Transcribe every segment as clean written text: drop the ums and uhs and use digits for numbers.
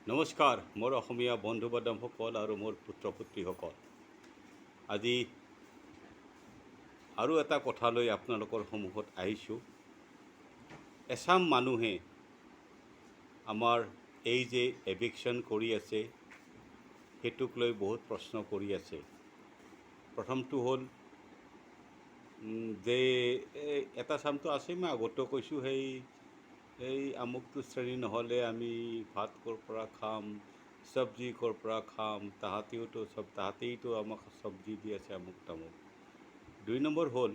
নমস্কাৰ মোৰ অসমীয়া বন্ধু বান্ধৱসকল আৰু মোৰ পুত্ৰ পুত্ৰীসকল। আজি আৰু এটা কথালৈ আপোনালোকৰ সন্মুখত আহিছোঁ। এচাম মানুহে আমাৰ এই যে এভিকশ্যন কৰি আছে সেইটোক লৈ বহুত প্ৰশ্ন কৰি আছে। প্ৰথমটো হ'ল যে এটা চামটো আছে, মই আগতেও কৈছোঁ, সেই আমুকটো শ্ৰেণী নহ'লে আমি ভাত ক'ৰ পৰা খাম, চব্জি ক'ৰ পৰা খাম, তাহাঁতেইতো আমাক চব্জি দি আছে আমুক তামুক। 2 নম্বৰ হ'ল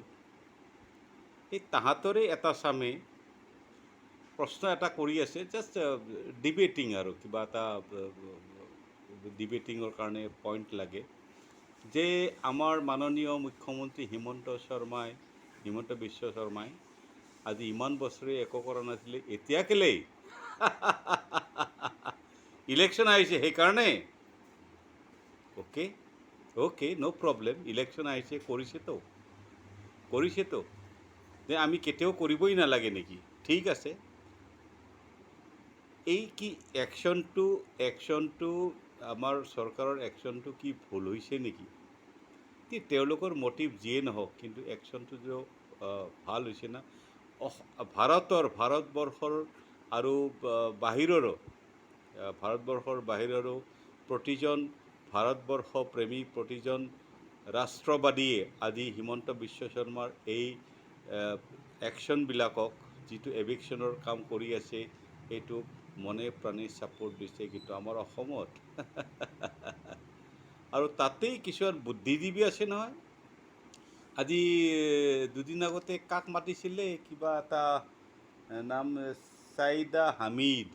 এই তাহাঁতৰে এটা চামে প্ৰশ্ন এটা কৰি আছে, জাষ্ট ডিবেটিং আৰু কিবা এটা ডিবেটিঙৰ কাৰণে পইণ্ট লাগে যে আমাৰ মাননীয় মুখ্যমন্ত্ৰী হিমন্ত বিশ্ব শৰ্মাই আজি ইমান বছৰে একো কৰা নাছিলে, এতিয়া কেলেই ইলেকশ্যন আহিছে সেইকাৰণে। অ'কে ন' প্ৰব্লেম। ইলেকশ্যন আহিছে, কৰিছেতো যে আমি কেতিয়াও কৰিবই নালাগে নেকি? ঠিক আছে, এই কি একশ্যনটো আমাৰ চৰকাৰৰ একশ্যনটো কি ভুল হৈছে নেকি? কি তেওঁলোকৰ মটিভ যিয়ে নহওক, কিন্তু একশ্যনটো যে ভাল হৈছে না। ভাৰতবৰ্ষৰ আৰু বাহিৰৰো প্ৰতিজন ভাৰতবৰ্ষ প্ৰেমী, প্ৰতিজন ৰাষ্ট্ৰবাদীয়ে আজি হিমন্ত বিশ্ব শৰ্মাৰ এই একশ্যনবিলাকক, যিটো এভিকশ্যনৰ কাম কৰি আছে, সেইটোক মনে প্ৰাণে ছাপোৰ্ট দিছে। কিন্তু আমাৰ অসমত আৰু তাতেই কিছুমান বুদ্ধিজীৱী আছে নহয়। আজি দুদিন আগতে কাক মাতিছিলে, কিবা এটা নাম Syeda Hamid.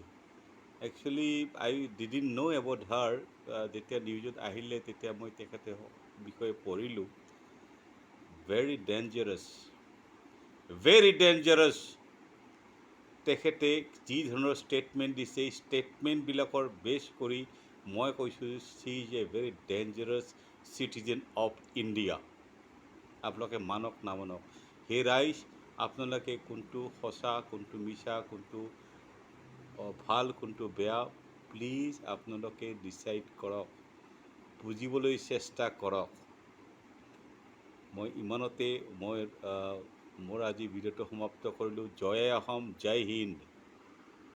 Actually I didn't know' about her. যেতিয়া নিউজত আহিলে তেতিয়া মই তেখেতৰ বিষয়ে পঢ়িলোঁ। Very dangerous. তেখেতে যি ধৰণৰ ষ্টেটমেণ্ট দিছে, এই ষ্টেটমেণ্টবিলাকৰ বেছ কৰি মই কৈছোঁ she is a very dangerous citizen of India. আপোনালোকে মানক নামানক, হে ৰাইজ, আপোনালোকে কোনটো সঁচা, কোনটো মিছা, কোনটো ভাল, কোনটো বেয়া, প্লিজ আপোনালোকে ডিচাইড কৰক, বুজিবলৈ চেষ্টা কৰক। মই ইমানতে মোৰ আজি ভিডিঅ'টো সমাপ্ত কৰিলোঁ। জয় অসম, জয় হিন্দ।